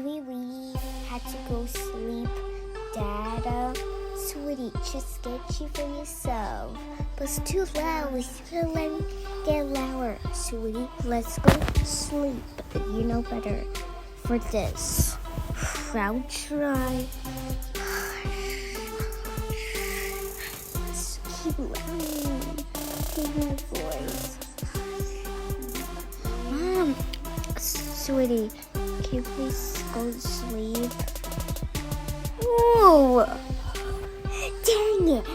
we had to go sleep, Dada? Sweetie, just get you for yourself. But it's too loud. We should let it get louder. Sweetie, let's go sleep. You know better for this. I'll try. Just keep learning. Keep my voice. Mom, sweetie, can you please go to sleep? Oh, dang it!